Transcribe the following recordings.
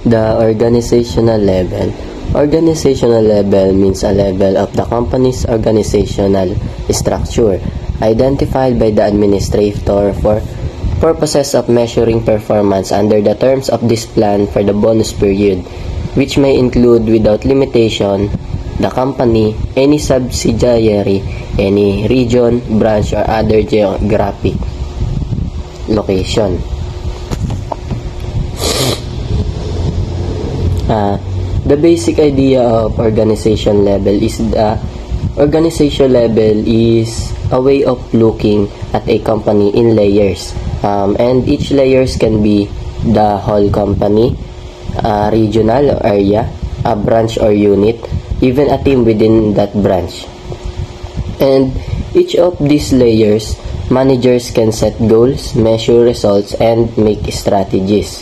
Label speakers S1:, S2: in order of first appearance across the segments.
S1: The organizational level. Organizational level means a level of the company's organizational structure identified by the administrator for purposes of measuring performance under the terms of this plan for the bonus period, which may include without limitation the company, any subsidiary, any region, branch, or other geographic location. The basic idea of organization level is a way of looking at a company in layers, and each layers can be the whole company, a regional area, a branch or unit, even a team within that branch. And each of these layers, managers can set goals, measure results, and make strategies.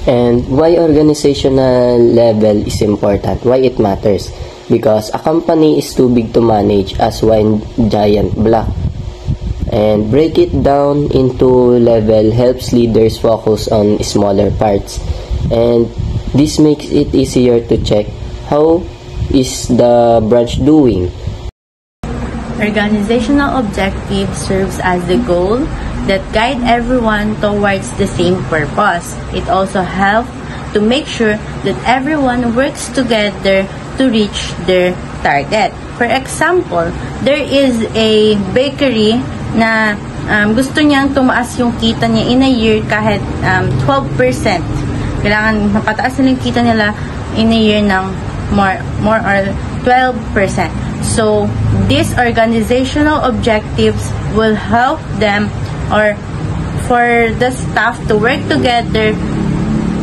S1: And why organizational level is important? Why it matters? Because a company is too big to manage as one giant block. And break it down into level helps leaders focus on smaller parts. And this makes it easier to check how is the branch doing.
S2: Organizational objective serves as the goal that guide everyone towards the same purpose. It also helps to make sure that everyone works together to reach their target. For example, there is a bakery na gusto niyang tumaas yung kita niya in a year kahit 12%. Kailangan mapataas nila yung kita nila in a year ng more or 12%. So, these organizational objectives will help them or for the staff to work together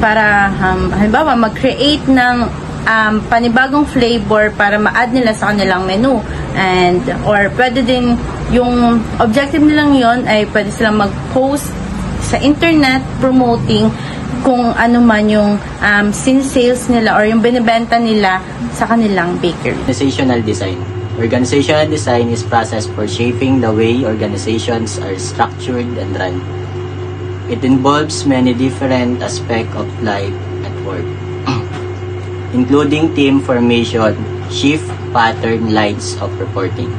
S2: para halimbawa mag-create ng panibagong flavor para ma-add nila sa kanilang menu, and or pwede din yung objective nilang yon ay pwede silang mag-post sa internet promoting kung ano man yung sinsales nila or yung binibenta nila sa kanilang bakery.
S3: Organizational design. Organizational design is process for shaping the way organizations are structured and run. It involves many different aspects of life at work, including team formation, shift pattern, lines of reporting,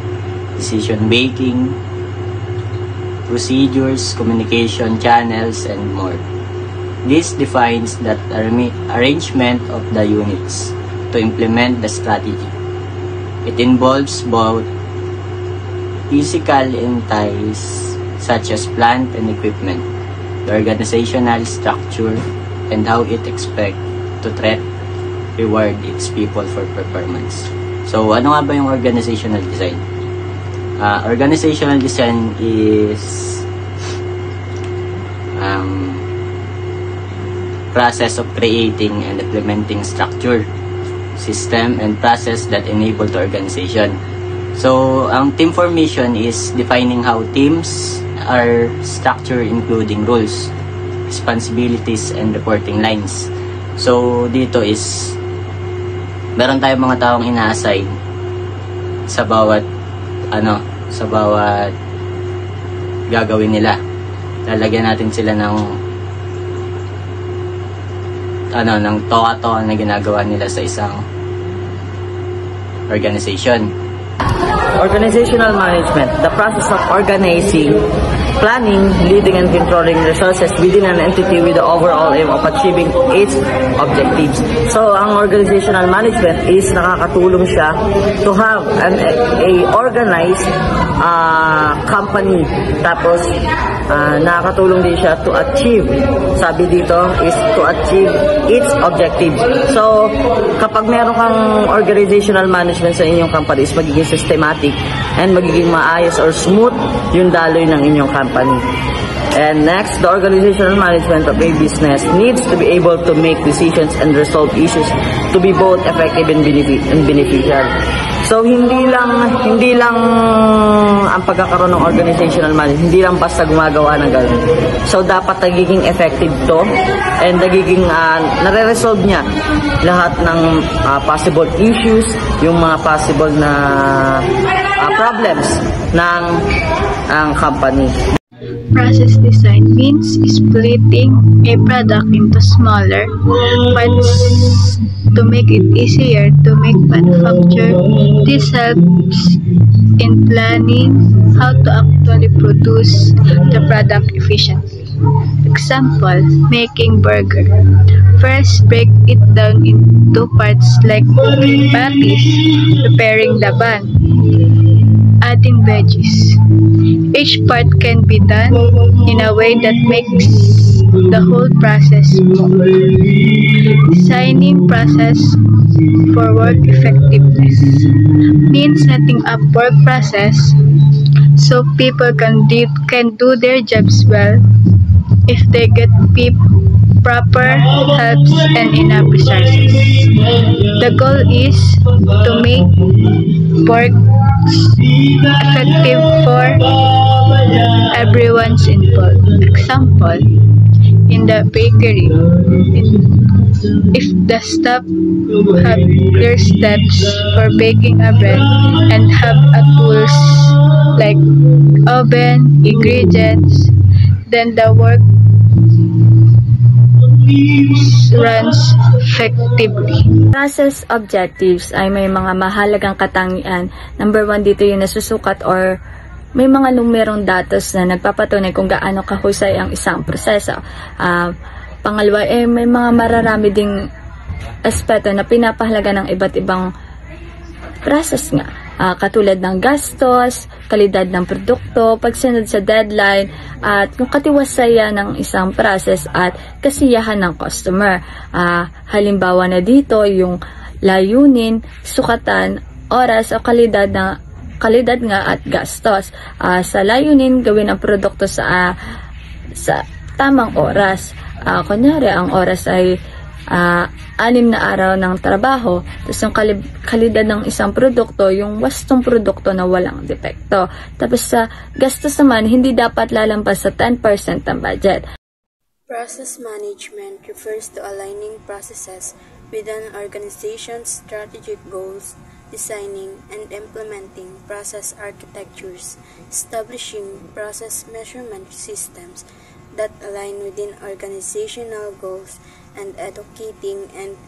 S3: decision making, procedures, communication channels, and more. This defines the arrangement of the units to implement the strategy. It involves both physical entities such as plant and equipment, the organizational structure, and how it expects to reward its people for performance. So, ano nga ba yung organizational design? Organizational design is process of creating and implementing structure, system, and process that enable the organization. So, ang team formation is defining how teams are structured, including roles, responsibilities, and reporting lines. So, dito is meron tayong mga taong ina-assign sa bawat gagawin nila. Lalagyan natin sila ng toka-toka na ginagawa nila sa isang organization.
S4: Organizational management, the process of organizing, planning, leading, and controlling resources within an entity with the overall aim of achieving its objectives. So, ang organizational management is nakakatulong siya to have a organized company. Tapos, nakakatulong din siya to achieve, sabi dito, is to achieve its objectives. So, kapag meron kang organizational management sa inyong company, is magiging systematic and magiging maayos or smooth yung daloy ng inyong company. And next, the organizational management of a business needs to be able to make decisions and resolve issues to be both effective and beneficial. So, hindi lang ang pagkakaroon ng organizational management, hindi lang basta gumagawa ng gano'n. So, dapat nagiging effective to and nagiging nare-resolve niya lahat ng possible issues, yung mga possible na problems ng company.
S5: Process design means splitting a product into smaller parts to make it easier to make manufacture. This helps in planning how to actually produce the product efficiently. Example, making burger. First, break it down into parts like patties, preparing the bun, adding veggies. Each part can be done in a way that makes the whole process smooth. Designing process for work effectiveness means setting up work process so people can do their jobs well if they get proper helps and enough resources. The goal is to make work effective for everyone's involved. Example, in the bakery, if the staff have clear steps for baking a bread and have a tools like oven, ingredients, then the work runs effectively.
S2: Process objectives ay may mga mahalagang katangian. Number 1 dito yung nasusukat or may mga numerong datos na nagpapatunay kung gaano kahusay ang isang proseso. Pangalawa, may mga mararami ding aspeto na pinapahalaga ng iba't ibang process nga. Katulad ng gastos, kalidad ng produkto, pagsunod sa deadline, at yung katiwasayan ng isang process at kasiyahan ng customer. Halimbawa na dito yung layunin, sukatan, oras o kalidad nga at gastos. Sa layunin, gawin ang produkto sa tamang oras. Kunyari, ang oras ay 6 na araw ng trabaho. Tapos yung kalidad ng isang produkto, yung wastong produkto na walang depekto. Tapos sa gastos naman, hindi dapat lalampas sa 10% ng budget.
S6: Process management refers to aligning processes with an organization's strategic goals, designing and implementing process architectures, establishing process measurement systems that align within organizational goals, and educating and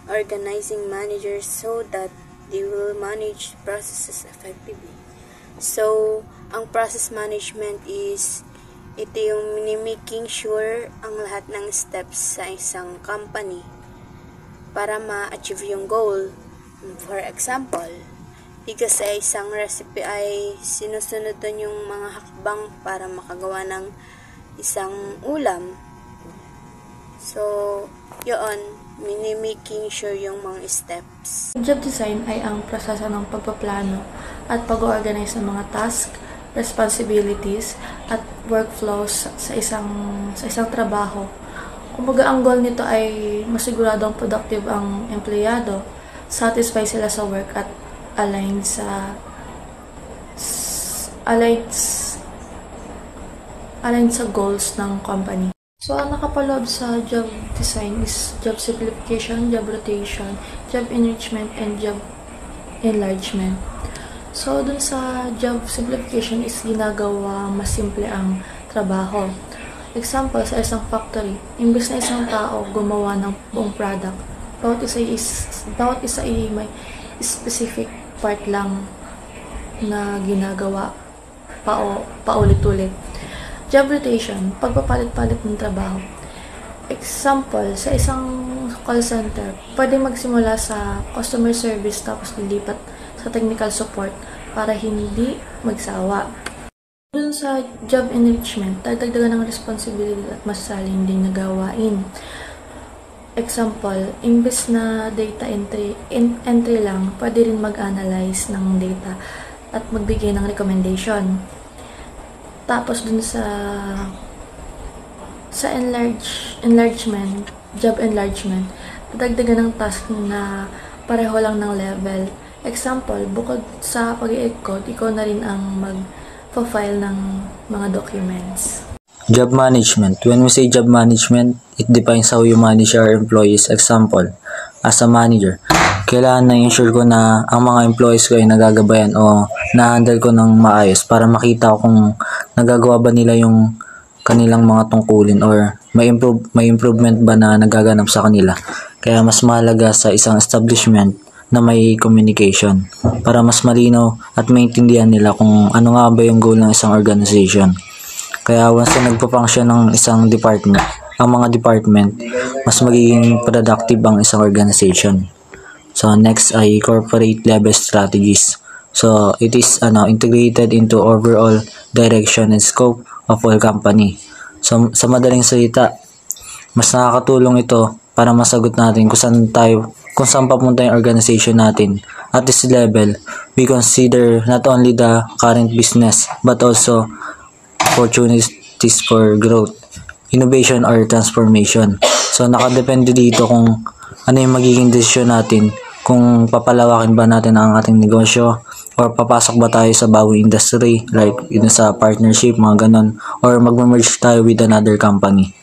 S6: organizing managers so that they will manage processes effectively. So, ang process management is ito yung making sure ang lahat ng steps sa isang company para ma-achieve yung goal. For example, because sa isang recipe ay sinusunod doon yung mga hakbang para makagawa ng isang ulam. So, yun, making sure yung mga steps.
S7: Job design ay ang proseso ng pagpaplano at pag-organize ng mga task, responsibilities, at workflows sa isang trabaho. Kumbaga, ang goal nito ay masiguradong productive ang empleyado, satisfy sila sa work at align sa goals ng company. So, ang nakapaloob sa job design is job simplification, job rotation, job enrichment, and job enlargement. So, dun sa job simplification is ginagawa mas simple ang trabaho. Example, sa isang factory, imbes na isang tao gumawa ng buong product, bawat isa ay may specific part lang na ginagawa paulit-ulit. Job rotation, pagpapalit-palit ng trabaho. Example, sa isang call center, pwede magsimula sa customer service tapos lilipat sa technical support para hindi magsawa. Dun sa job enrichment, dagdagan ng responsibility at mas saling din na gawain. Example, imbes na data entry lang, pwede rin mag-analyze ng data at magbigay ng recommendation. Tapos dun sa enlargement, job enlargement, dagdagan ng task na pareho lang ng level. Example, bukod sa pag-i-code, ikaw na rin ang mag-file ng mga documents.
S8: Job management. When we say job management, it defines how you manage your employees. Example, as a manager, kailangan na-ensure ko na ang mga employees ko ay nagagabayan o na-handle ko ng maayos para makita ko kung nagagawa ba nila yung kanilang mga tungkulin or may improvement ba na nagaganap sa kanila. Kaya mas mahalaga sa isang establishment na may communication para mas malinaw at maintindihan nila kung ano nga ba yung goal ng isang organization. Kaya once na nagpa-function ng isang department, ang mga department, mas magiging productive ang isang organization. So next ay corporate level strategies. So it is integrated into overall direction and scope of all company. So sa madaling salita, mas nakakatulong ito para masagot natin kung saan papunta yung organization natin. At this level, we consider not only the current business but also opportunities for growth, innovation or transformation. So nakadepende dito kung ano yung magiging desisyon natin, kung papalawakin ba natin ang ating negosyo or papasok ba tayo sa bagong industry like sa partnership, mga ganon, or mag-merge tayo with another company.